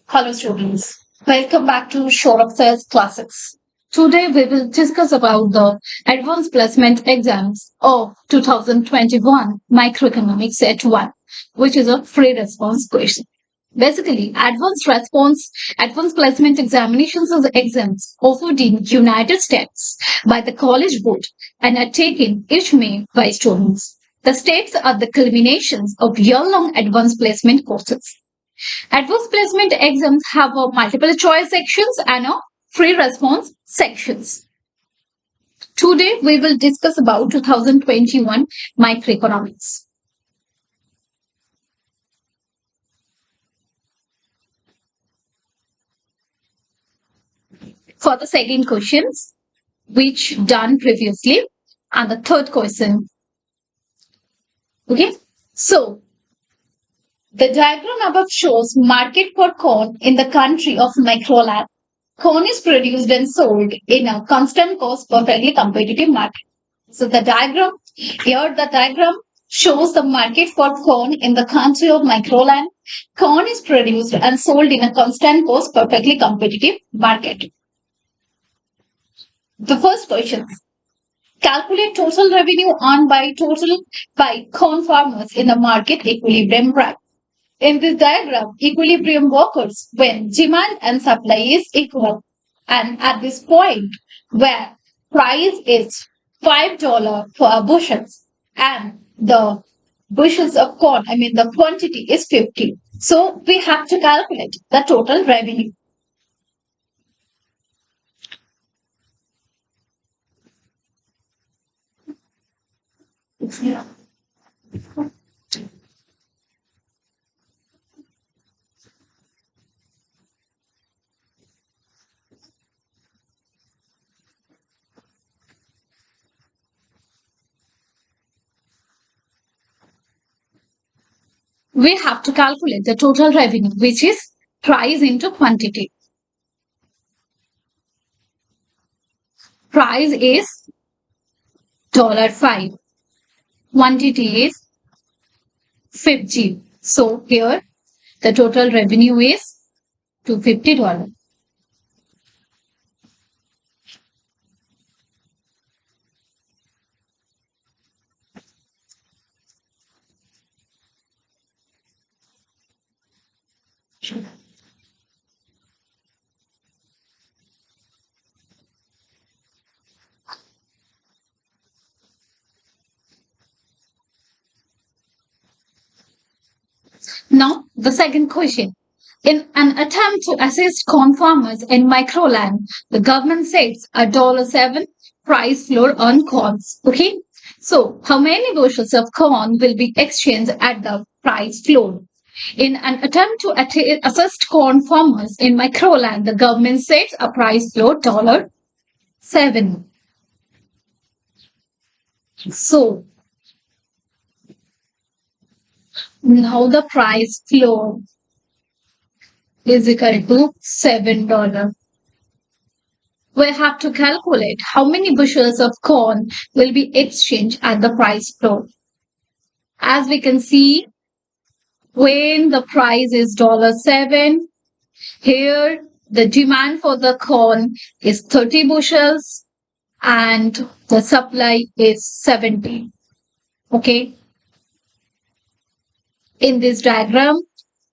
Hello students, welcome back to Shore of Sales Classics. Today we will discuss about the Advanced Placement Exams of 2021 Microeconomics Set 1, which is a free response question. Basically, advanced placement examinations are exams offered in United States by the College Board and are taken each May by students. The states are the culminations of year-long advanced placement courses. Advanced placement exams have a multiple choice sections and a free response sections. Today we will discuss about 2021 microeconomics. For the second questions, which done previously, and the third question. Okay, so the diagram above shows market for corn in the country of Microland. Corn is produced and sold in a constant cost perfectly competitive market. So the diagram shows the market for corn in the country of Microland. Corn is produced and sold in a constant cost perfectly competitive market. The first question. Calculate total revenue earned by corn farmers in the market equilibrium graph. In this diagram, equilibrium occurs when demand and supply is equal. And at this point where price is $5 for a bushel and the bushels of corn, the quantity is 50. So we have to calculate the total revenue. We have to calculate the total revenue, which is price into quantity. Price is $5. Quantity is 50. So here the total revenue is $250. Now, the second question. In an attempt to assist corn farmers in microland, the government sets a $7 price floor on corns. Okay. So, how many bushels of corn will be exchanged at the price floor? In an attempt to assist corn farmers in microland, the government sets a price floor $7. So, now the price floor is equal to $7. We have to calculate how many bushels of corn will be exchanged at the price floor. As we can see, when the price is $7, here the demand for the corn is 30 bushels and the supply is 70. Okay. In this diagram,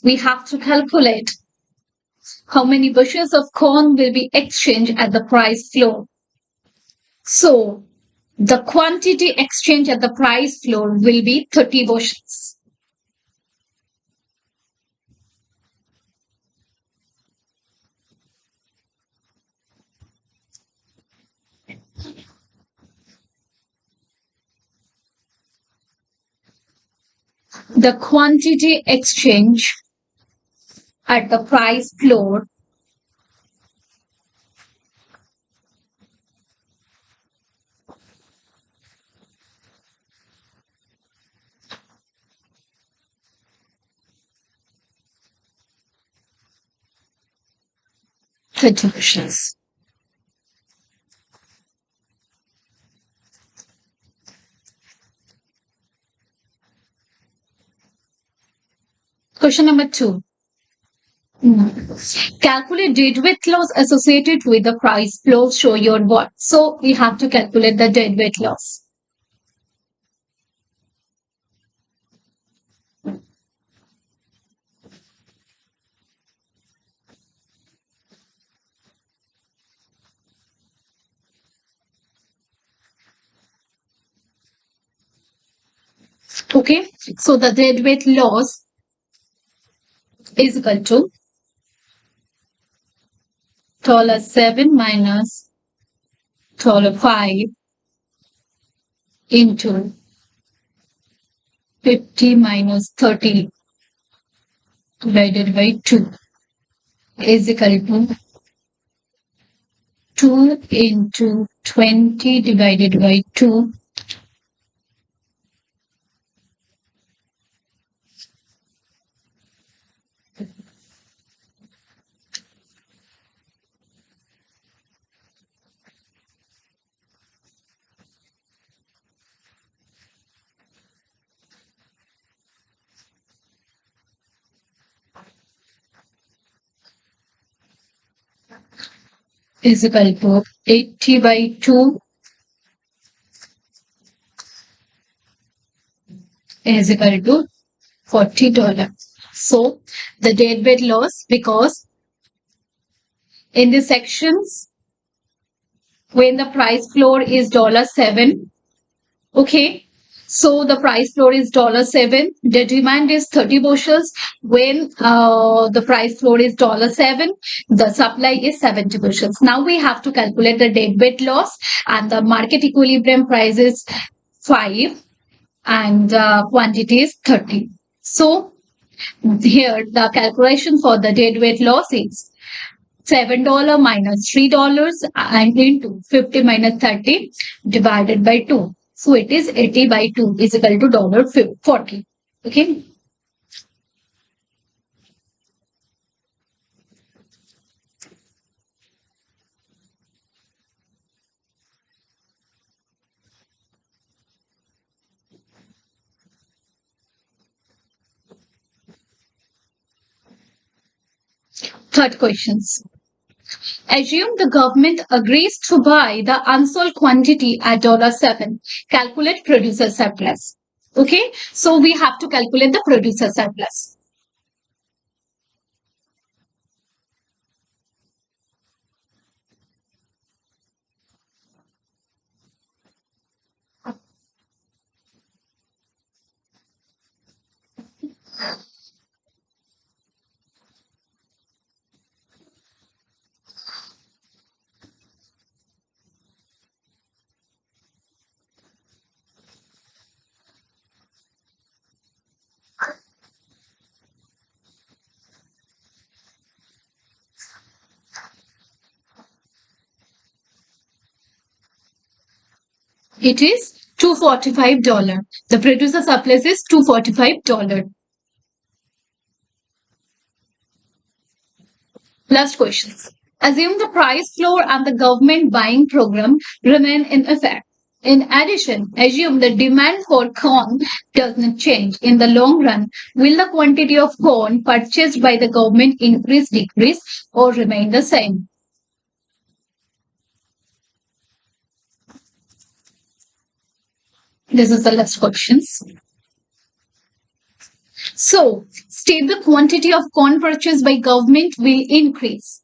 we have to calculate how many bushels of corn will be exchanged at the price floor. So, the quantity exchanged at the price floor will be 30 bushels. The quantity exchange at the price floor bushels. Question number 2. Calculate deadweight loss associated with the price flow. Show your what. So we have to calculate the deadweight loss. Okay, so the deadweight loss is equal to $7 minus $5 into 50 minus 30 divided by 2 is equal to 2 into 20 divided by 2 is equal to 80 by 2 is equal to $40. So the deadweight loss, because in the sections when the price floor is $7, okay, so the price floor is $7, the demand is 30 bushels. When the price floor is $7, the supply is 70 bushels. Now we have to calculate the deadweight loss, and the market equilibrium price is 5 and quantity is 30. So here the calculation for the deadweight loss is $7 minus $3 and into 50 minus 30 divided by 2. So it is 80 by 2 is equal to $40. Okay. Third questions. Assume the government agrees to buy the unsold quantity at $7. Calculate producer surplus. Okay. So we have to calculate the producer surplus. It is $245. The producer surplus is $245. Last questions. Assume the price floor and the government buying program remain in effect. In addition, assume the demand for corn does not change. In the long run, will the quantity of corn purchased by the government increase, decrease, or remain the same? This is the last questions. So, state the quantity of corn purchased by government will increase.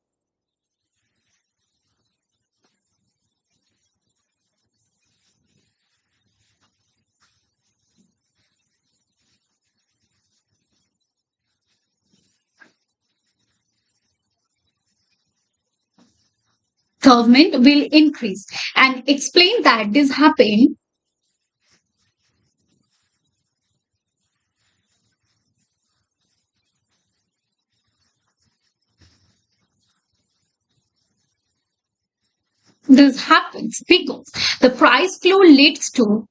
Government will increase, and explain that this happened. This happens because the price flow leads to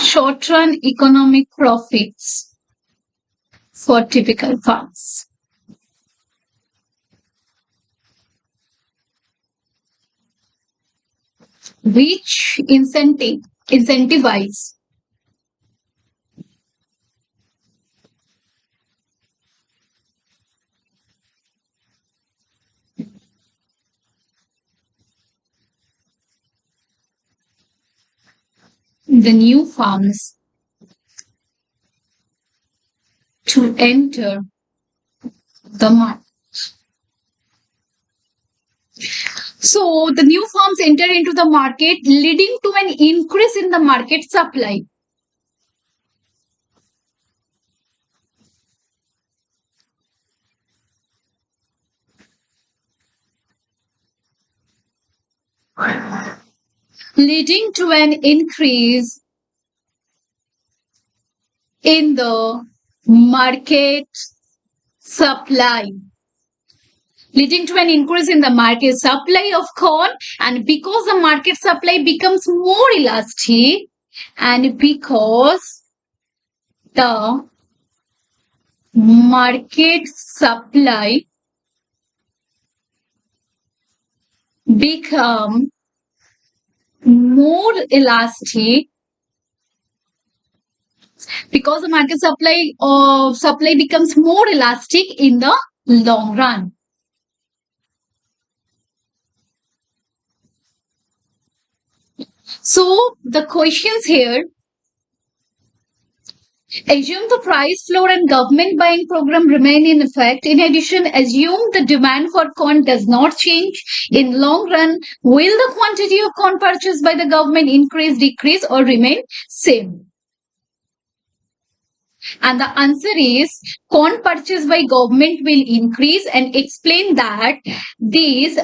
short-run economic profits for typical farms. Which incentivize the new farms to enter the market. So the new farms enter into the market, leading to an increase in the market supply. Leading to an increase in the market supply. Leading to an increase in the market supply of corn, and because the market supply becomes more elastic, and because the market supply become more elastic, because the market supply becomes more elastic in the long run. So the questions here: assume the price floor and government buying program remain in effect. In addition, assume the demand for corn does not change. In long run, will the quantity of corn purchased by the government increase, decrease, or remain same? And the answer is corn purchased by government will increase, and explain that this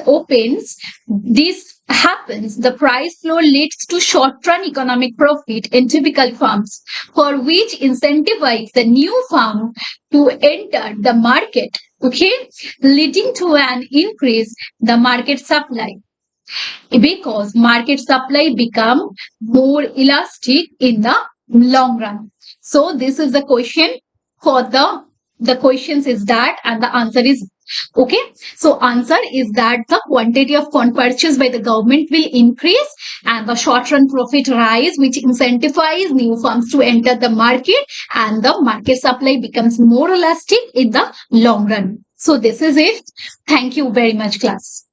happens, the price floor leads to short-run economic profit in typical farms, for which incentivize the new farm to enter the market, okay, leading to an increase the market supply, because market supply become more elastic in the long run. So this is the question for the questions is that, and the answer is okay. So answer is that the quantity of corn purchased by the government will increase and the short run profit rise, which incentivize new farms to enter the market, and the market supply becomes more elastic in the long run. So this is it. Thank you very much, class.